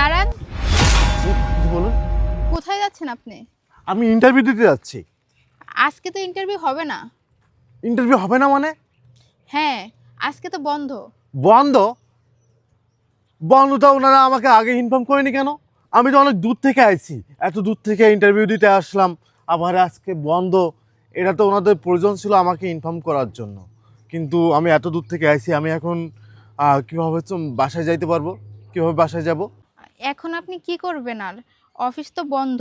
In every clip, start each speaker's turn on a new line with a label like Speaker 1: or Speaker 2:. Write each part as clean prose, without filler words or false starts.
Speaker 1: দাঁড়ান।
Speaker 2: জি, জি বলুন।
Speaker 1: কোথায় যাচ্ছেন আপনি?
Speaker 2: আমি ইন্টারভিউ দিতে যাচ্ছি।
Speaker 1: আজকে তো ইন্টারভিউ হবে না।
Speaker 2: ইন্টারভিউ হবে না মানে?
Speaker 1: হ্যাঁ, আজকে তো বন্ধ।
Speaker 2: বন্ধ? বন্ধটা ওনারা আমাকে আগে ইনফর্ম করেনি কেন? আমি তো অনেক দূর থেকে আইছি, এত দূর থেকে ইন্টারভিউ দিতে আসলাম, আবার আজকে বন্ধ। এটা তো ওনাদের প্রয়োজন ছিল আমাকে ইনফর্ম করার জন্য, কিন্তু আমি এত দূর থেকে আইছি, আমি এখন কীভাবে বাসায় যাইতে পারবো? কীভাবে বাসায় যাব?
Speaker 1: এখন আপনি কি করবেন আর? অফিস তো বন্ধ,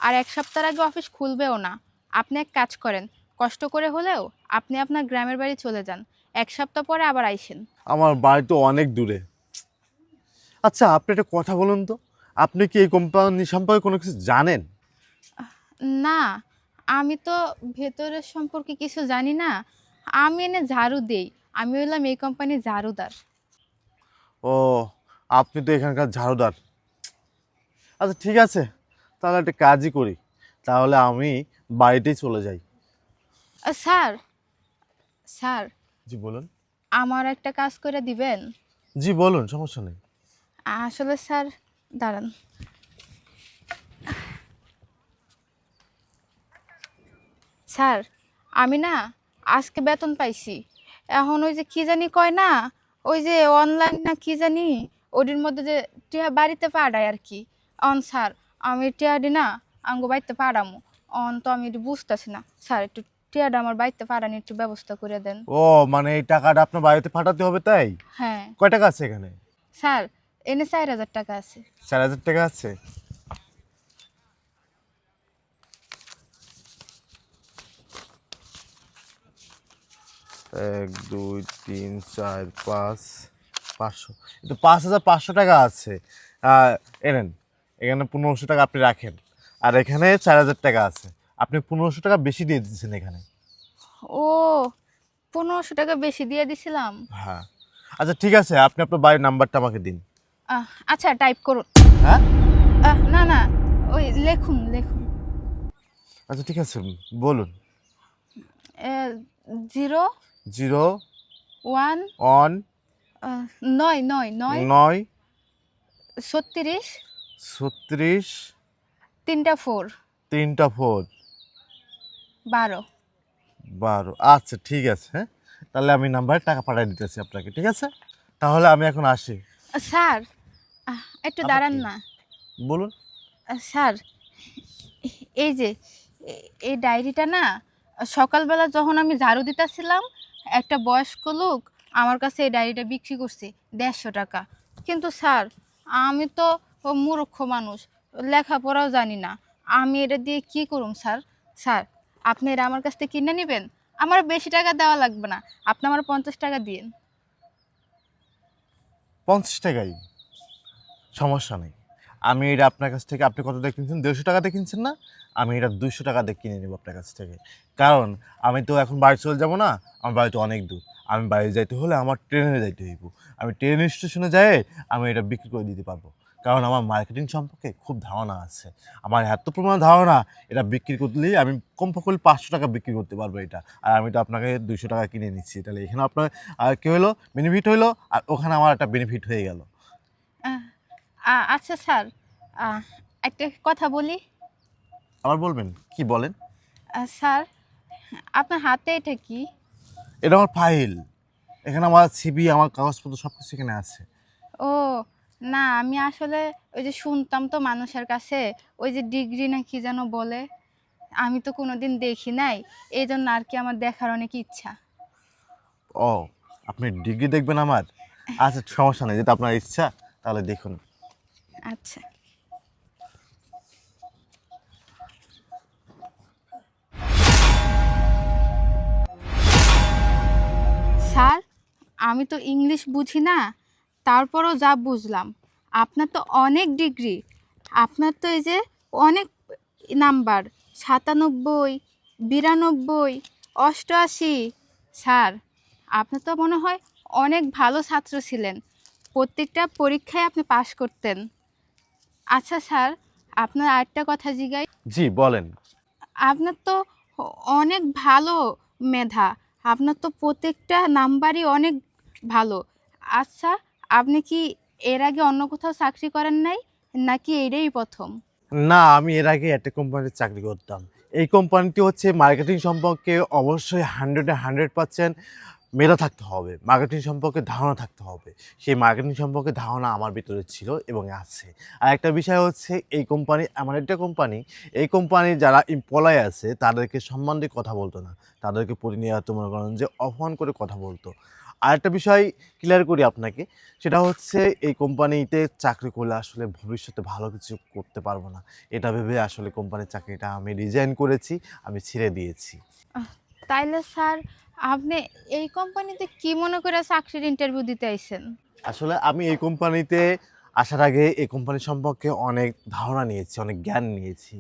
Speaker 1: আর এক সপ্তাহ আগে অফিস খুলবেও না। আপনি এক কাজ করেন, কষ্ট করে হলেও আপনি আপনার গ্রামের বাড়ি চলে যান। এক সপ্তাহ পরে আবার আইসেন।
Speaker 2: আমার বাড়ি তো অনেক দূরে। আচ্ছা, আপনি একটা কথা বলুন তো, আপনি কি এই কোম্পানি সম্পর্কে কোনো কিছু জানেন?
Speaker 1: না, আমি তো ভেতরের সম্পর্কে কিছু জানি না। আমি এনে ঝাড়ু দেই। আমি হলাম এই কোম্পানির ঝাড়ুদার।
Speaker 2: ও, আপনি তো এখানকার ঝাড়ুদার। আচ্ছা ঠিক আছে, তাহলে একটা কাজই করি, তাহলে আমি বাড়িতেই চলে যাই।
Speaker 1: স্যার, স্যার,
Speaker 2: জি বলুন।
Speaker 1: আমার একটা কাজ করে দিবেন?
Speaker 2: জি বলুন, সমস্যা নেই।
Speaker 1: আসলে স্যার, দাঁড়ান। স্যার, আমি না আজকে বেতন পাইছি। এখন ওই যে কি জানি কয় না, ওই যে অনলাইন না কি জানি, ওটির মধ্যে যে টিয়া বাড়িতে পাঠায় আর কি। অন স্যার, আমি টিয়াডি না আঙ্গো বাড়িতে পাঠামো। অন তো আমি একটু বুঝতেছি না স্যার, একটু টিয়াটা আমার বাড়িতে পাঠানি একটু ব্যবস্থা করে দেন।
Speaker 2: ও, মানে এই টাকাটা আপনার বাড়িতে পাঠাতে হবে তাই?
Speaker 1: হ্যাঁ
Speaker 2: কয় টাকা আছে এখানে?
Speaker 1: স্যার, এনে 4,000 টাকা আছে।
Speaker 2: 4,000 টাকা আছে? এক দুই তিন চার পাঁচ, 500। কিন্তু 5,500 টাকা আছে। এনেন, এখানে 1,500 টাকা আপনি রাখেন, আর এখানে 4,000 টাকা আছে। আপনি 1,500 টাকা বেশি দিয়ে দিচ্ছেন এখানে।
Speaker 1: ও, 1500 টাকা বেশি দিয়ে দিছিলাম।
Speaker 2: হ্যাঁ। আচ্ছা ঠিক আছে, আপনি আপনার বাড়ির নাম্বারটা আমাকে দিন।
Speaker 1: আচ্ছা টাইপ করুন।
Speaker 2: হ্যাঁ,
Speaker 1: না না, ওই লেখুন লেখুন।
Speaker 2: আচ্ছা ঠিক আছে, বলুন।
Speaker 1: 0
Speaker 2: জিরো
Speaker 1: 1
Speaker 2: ওয়ান
Speaker 1: 9 9 9
Speaker 2: 9
Speaker 1: 36
Speaker 2: 36
Speaker 1: 3টা 4
Speaker 2: 3টা 4
Speaker 1: 12।
Speaker 2: 12। আচ্ছা ঠিক আছে, হ্যাঁ, তাহলে আমি নাম্বারে টাকা পাঠিয়ে দিতেছি আপনাকে, ঠিক আছে? তাহলে আমি এখন আসি।
Speaker 1: স্যার, একটু
Speaker 2: আবার
Speaker 1: দাঁড়ান
Speaker 2: কি?
Speaker 1: না।
Speaker 2: বলুন।
Speaker 1: স্যার, এই যে এই ডায়েরিটা না, সকালবেলা যখন আমি ঝাড়ু দিতেছিলাম, একটা বয়স্ক লোক আমার কাছে এই ডায়েরিটা বিক্রি করছে 150 টাকা। কিন্তু স্যার, আমি তো মূর্খ মানুষ, লেখাপড়াও জানি না। আমি এটা দিয়ে কি করুম স্যার? স্যার, আপনি এটা আমার কাছ থেকে কিনে নেবেন? আমার বেশি টাকা দেওয়া লাগবে না, আপনি আমার 50 টাকা দিন।
Speaker 2: 50 টাকাই? সমস্যা নেই, আমি এটা আপনার কাছ থেকে, আপনি কত দিয়ে কিনছেন? 150 টাকাতে কিনছেন না? আমি এটা 200 টাকা দিয়ে কিনে নেবো আপনার কাছ থেকে। কারণ আমি তো এখন বাড়ি চলে যাব না, আমার বাড়ি তো অনেক দূর। আমি বাড়ি যাইতে হলে আমার ট্রেনে যাইতে হইব। আমি ট্রেন স্টেশনে যেয়ে আমি এটা বিক্রি করে দিতে পারবো, কারণ আমার মার্কেটিং সম্পর্কে খুব ধারণা আছে। আমার এত পরিমাণ ধারণা, এটা বিক্রি করলেই আমি কমপক্ষে 500 টাকা বিক্রি করতে পারবো এটা। আর আমি তো আপনাকে 200 টাকা কিনে নিচ্ছি, তাহলে এখানে আপনার কী হলো, বেনিফিট হইলো, আর ওখানে আমার একটা বেনিফিট হয়ে গেল।
Speaker 1: আহ, আচ্ছা স্যার, একটা কথা বলি।
Speaker 2: আবার বলবেন? কি বলেন?
Speaker 1: স্যার, আপনার হাতে এটা কি?
Speaker 2: এটা আমার ফাইল, এখানে আমার সিভি, আমার কাগজপত্র সব কিছু এখানে আছে।
Speaker 1: ও না, আমি আসলে ওই যে শুনতাম তো মানুষের কাছে, ওই যে ডিগ্রি না কি যেন বলে, আমি তো কোনোদিন দেখি নাই, এই জন্য আর কি আমার দেখার অনেক ইচ্ছা।
Speaker 2: ও, আপনি ডিগ্রি দেখবেন আমার? আচ্ছা সমস্যা নেই, যেটা আপনার ইচ্ছা, তাহলে দেখুন।
Speaker 1: আচ্ছা স্যার, আমি তো ইংলিশ বুঝি না, তারপরও যা বুঝলাম, আপনার তো অনেক ডিগ্রি, আপনার তো এই যে অনেক নাম্বার, 97, 92, 88। স্যার, আপনি তো মনে হয় অনেক ভালো ছাত্র ছিলেন, প্রত্যেকটা পরীক্ষায় আপনি পাশ করতেন। আচ্ছা স্যার, আপনার আরেকটা কথা জিগাই।
Speaker 2: জি বলেন।
Speaker 1: আপনার তো অনেক ভালো মেধা, আপনার তো প্রত্যেকটা নাম্বারই অনেক ভালো। আচ্ছা, আপনি কি এর আগে অন্য কোথাও চাকরি করেন নাই? নাকি এটাই প্রথম?
Speaker 2: না, আমি এর আগে একটা কোম্পানিতে চাকরি করতাম। এই কোম্পানিটি হচ্ছে মার্কেটিং সম্পর্কে অবশ্যই 100% মেধা থাকতে হবে, মার্কেটিং সম্পর্কে ধারণা থাকতে হবে। সেই মার্কেটিং সম্পর্কে ধারণা আমার ভিতরে ছিল এবং আছে। আর একটা বিষয় হচ্ছে এই কোম্পানি এমন একটা কোম্পানি, এই কোম্পানির যারা এমপ্লয়ি আছে তাদেরকে সম্মান দিয়ে কথা বলতো না, তাদেরকে প্রতিনিয়ত মনে করেন যে অপমান করে কথা বলতো। আরেকটা বিষয় ক্লিয়ার করি আপনাকে, সেটা হচ্ছে এই কোম্পানিতে চাকরি করলে আসলে ভবিষ্যতে ভালো কিছু করতে পারবো না। এটা ভেবে আসলে কোম্পানির চাকরিটা আমি রিজাইন করেছি, আমি ছেড়ে দিয়েছি।
Speaker 1: তাইলে স্যার, আপনি এই কোম্পানিতে কি মনে করে চাকরির ইন্টারভিউ দিতে আইছেন?
Speaker 2: আসলে আমি এই কোম্পানিতে আসার আগে এই কোম্পানি সম্পর্কে অনেক ধারণা নিয়েছি, অনেক জ্ঞান নিয়েছি।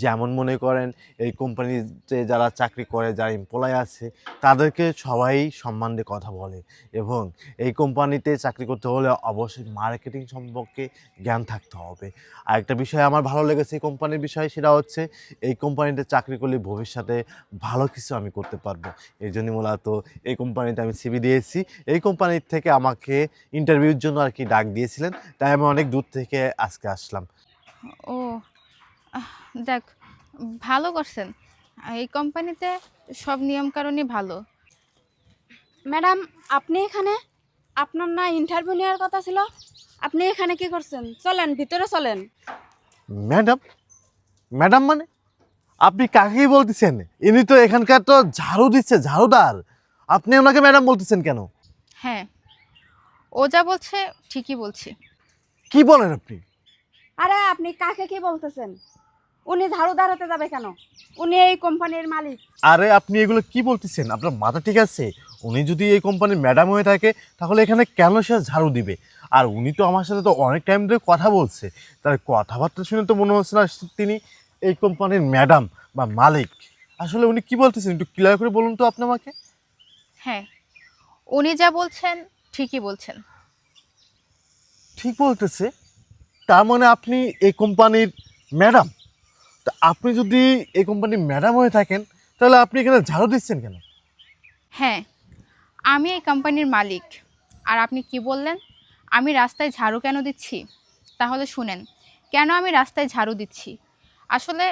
Speaker 2: যেমন মনে করেন, এই কোম্পানিতে যারা চাকরি করে, যারা এমপ্লয় আছে, তাদেরকে সবাই সম্মান দিয়ে কথা বলে এবং এই কোম্পানিতে চাকরি করতে হলে অবশ্যই মার্কেটিং সম্পর্কে জ্ঞান থাকতে হবে। আরেকটা বিষয় আমার ভালো লেগেছে এই কোম্পানির বিষয়, সেটা হচ্ছে এই কোম্পানিতে চাকরি করলে ভবিষ্যতে ভালো কিছু আমি করতে পারবো। এই জন্যই মূলত এই কোম্পানিতে আমি সিভি দিয়েছি। এই কোম্পানির থেকে আমাকে ইন্টারভিউর জন্য আর কি ডাক দিয়েছিলেন, তাই আমি অনেক দূর থেকে আজকে আসলাম।
Speaker 1: ও, আহ, দেখ, ভালো করছেন। এই কোম্পানিতে সব নিয়মকানুনই ভালো।
Speaker 3: ম্যাডাম, আপনি এখানে? আপনার না ইন্টারভিউ নেওয়ার কথা ছিল? আপনি এখানে কি করছেন? চলেন ভিতরে চলেন।
Speaker 2: ম্যাডাম, ম্যাডাম মানে আপনি কাকেই বলতেছেন? ইনি তো এখানকার তো ঝাড়ু দিচ্ছে, ঝাড়ুদার। আপনি ওনাকে ম্যাডাম বলতেছেন কেন?
Speaker 1: হ্যাঁ, ও যা বলছে ঠিকই বলছি।
Speaker 2: কি বলেন আপনি?
Speaker 3: আরে আপনি কাকে কি বলতেছেন? উনি ঝাড়ুদার হতে যাবে কেন? উনি এই কোম্পানির মালিক।
Speaker 2: আরে আপনি এগুলো কি বলতেছেন? আপনার মাথা ঠিক আছে? উনি যদি এই কোম্পানির ম্যাডাম হয়ে থাকে তাহলে এখানে কেন সে ঝাড়ু দিবে? আর উনি তো আমার সাথে তো অনেক টাইম ধরে কথা বলছে, তার কথাবার্তা শুনে তো মনে হচ্ছে না তিনি এই কোম্পানির ম্যাডাম বা মালিক। আসলে উনি কি বলতেছেন একটু ক্লিয়ার করে বলুন তো আপনি আমাকে।
Speaker 1: হ্যাঁ, উনি যা বলছেন ঠিকই বলছেন।
Speaker 2: ঠিক বলতেছে? তার মানে আপনি এই কোম্পানির ম্যাডাম? তা আপনি যদি এই কোম্পানির ম্যাডাম হয়ে থাকেন তাহলে আপনি এখানে ঝাড়ু দিচ্ছেন কেন?
Speaker 1: হ্যাঁ, আমি এই কোম্পানির মালিক। আর আপনি কি বললেন, আমি রাস্তায় ঝাড়ু কেন দিচ্ছি? তাহলে শুনেন, কেন আমি রাস্তায় ঝাড়ু দিচ্ছি। আসলে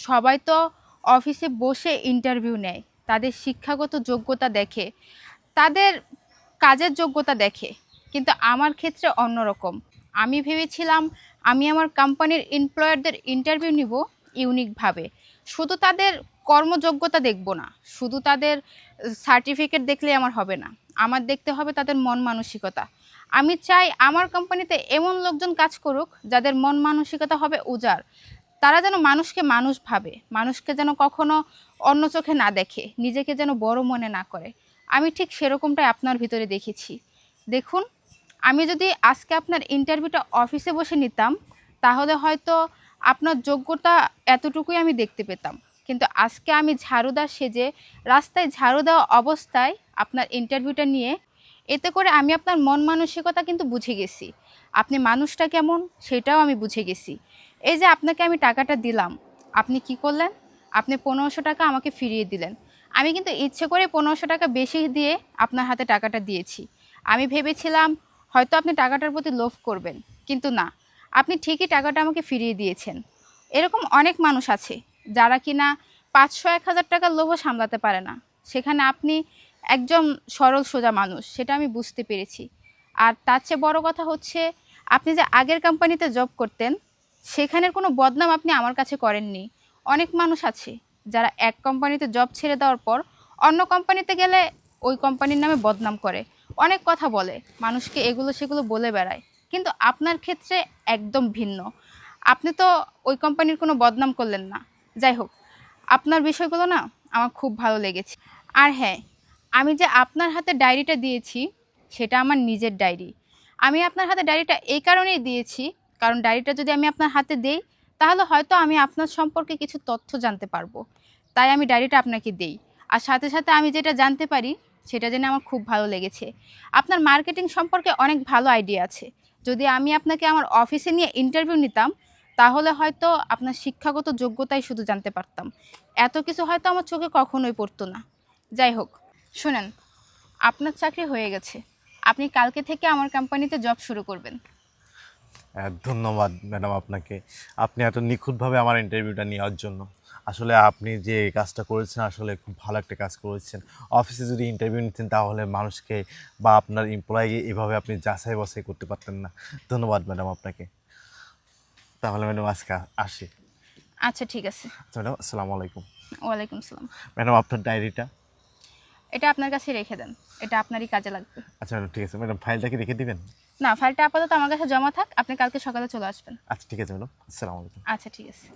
Speaker 1: সবাই তো অফিসে বসে ইন্টারভিউ নেয়, তাদের শিক্ষাগত যোগ্যতা দেখে, তাদের কাজের যোগ্যতা দেখে। কিন্তু আমার ক্ষেত্রে অন্যরকম। আমি ভেবেছিলাম আমি আমার কোম্পানির এমপ্লয়ারদের ইন্টারভিউ নিব ইউনিকভাবে। শুধু তাদের কর্মযোগ্যতা দেখব না, শুধু তাদের সার্টিফিকেট দেখলেই আমার হবে না, আমার দেখতে হবে তাদের মন মানসিকতা। আমি চাই আমার কোম্পানিতে এমন লোকজন কাজ করুক যাদের মন মানসিকতা হবে উজাড়। তারা যেন মানুষকে মানুষ ভাবে, মানুষকে যেন কখনো অন্য চোখে না দেখে, নিজেকে যেন বড় মনে না করে। আমি ঠিক সেরকমটাই আপনার ভিতরে দেখেছি। দেখুন, আমি যদি আজকে আপনার ইন্টারভিউটা অফিসে বসে নিতাম তাহলে হয়তো আপনার যোগ্যতা এতটুকুই আমি দেখতে পেতাম। কিন্তু আজকে আমি ঝাড়ুদার সেজে রাস্তায় ঝাড়ু দেওয়া অবস্থায় আপনার ইন্টারভিউটা নিয়ে, এতে করে আমি আপনার মন মানসিকতা কিন্তু বুঝে গেছি। আপনি মানুষটা কেমন সেটাও আমি বুঝে গেছি। এই যে আপনাকে আমি টাকাটা দিলাম, আপনি কি করলেন? আপনি 1500 টাকা আমাকে ফিরিয়ে দিলেন। আমি কিন্তু ইচ্ছে করে 1500 টাকা বেশি দিয়ে আপনার হাতে টাকাটা দিয়েছি। আমি ভেবেছিলাম হয়তো আপনি টাকাটার প্রতি লোভ করবেন, কিন্তু না, আপনি ঠিকই টাকাটা আমাকে ফিরিয়ে দিয়েছেন। এরকম অনেক মানুষ আছে যারা কিনা 500-1000 টাকার লোভও সামলাতে পারে না। সেখানে আপনি একজন সরল সোজা মানুষ, সেটা আমি বুঝতে পেরেছি। আর তার চেয়ে বড় কথা হচ্ছে, আপনি যে আগের কোম্পানিতে জব করতেন সেখানের কোনো বদনাম আপনি আমার কাছে করেননি। অনেক মানুষ আছে যারা এক কোম্পানিতে জব ছেড়ে দেওয়ার পর অন্য কোম্পানিতে গেলে ওই কোম্পানির নামে বদনাম করে, অনেক কথা বলে, মানুষকে এগুলো সেগুলো বলে বেড়ায়। কিন্তু আপনার ক্ষেত্রে একদম ভিন্ন। আপনি তো ওই কোম্পানির কোনো বদনাম করলেন না। যাই হোক, আপনার বিষয়গুলো না আমার খুব ভালো লেগেছে। আর হ্যাঁ, আমি যে আপনার হাতে ডায়েরিটা দিয়েছি সেটা আমার নিজের ডায়েরি। আমি আপনার হাতে ডায়েরিটা এই কারণেই দিয়েছি, কারণ ডায়েরিটা যদি আমি আপনার হাতে দেই তাহলে হয়তো আমি আপনার সম্পর্কে কিছু তথ্য জানতে পারবো। তাই আমি ডায়েরিটা আপনাকে দেই। আর সাথে সাথে আমি যেটা জানতে পারি সেটা জেনে আমার খুব ভালো লেগেছে। আপনার মার্কেটিং সম্পর্কে অনেক ভালো আইডিয়া আছে। যদি আমি আপনাকে আমার অফিসে নিয়ে ইন্টারভিউ নিতাম তাহলে হয়তো আপনার শিক্ষাগত যোগ্যতাই শুধু জানতে পারতাম, এত কিছু হয়তো আমার চোখে কখনোই পড়তো না। যাই হোক, শুনেন, আপনার চাকরি হয়ে গেছে। আপনি কালকে থেকে আমার কোম্পানিতে জব শুরু করবেন।
Speaker 2: ধন্যবাদ ম্যাডাম আপনাকে, আপনি এত নিখুঁতভাবে আমার ইন্টারভিউটা নেওয়ার জন্য। আসলে আপনি যে এই কাজটা করেছেন আসলে খুব ভালো একটা কাজ করেছেন। অফিসে যদি ইন্টারভিউ নিতেন তাহলে মানুষকে বা আপনার এমপ্লয়ি এভাবে আপনি যাচাই বাছাই করতে পারতেন না। ধন্যবাদ ম্যাডাম আপনাকে। তাহলে ম্যাডাম আজকে আসি।
Speaker 1: আচ্ছা ঠিক আছে।
Speaker 2: আচ্ছা ম্যাডাম, আসসালামু আলাইকুম।
Speaker 1: ওয়ালাইকুম আসসালাম।
Speaker 2: ম্যাডাম আপনার ডায়েরিটা।
Speaker 1: এটা আপনার কাছে রেখে দেন, এটা আপনারই কাজে লাগবে।
Speaker 2: আচ্ছা ম্যাডাম ঠিক আছে, ম্যাডাম ফাইলটা কি রেখে দিবেন?
Speaker 1: না, ফাইলটা আপাতত আমার কাছে জমা থাক, আপনি কালকে সকালে চলে আসবেন।
Speaker 2: আচ্ছা ঠিক আছে ম্যাডাম, আসসালামু আলাইকুম।
Speaker 1: আচ্ছা ঠিক আছে।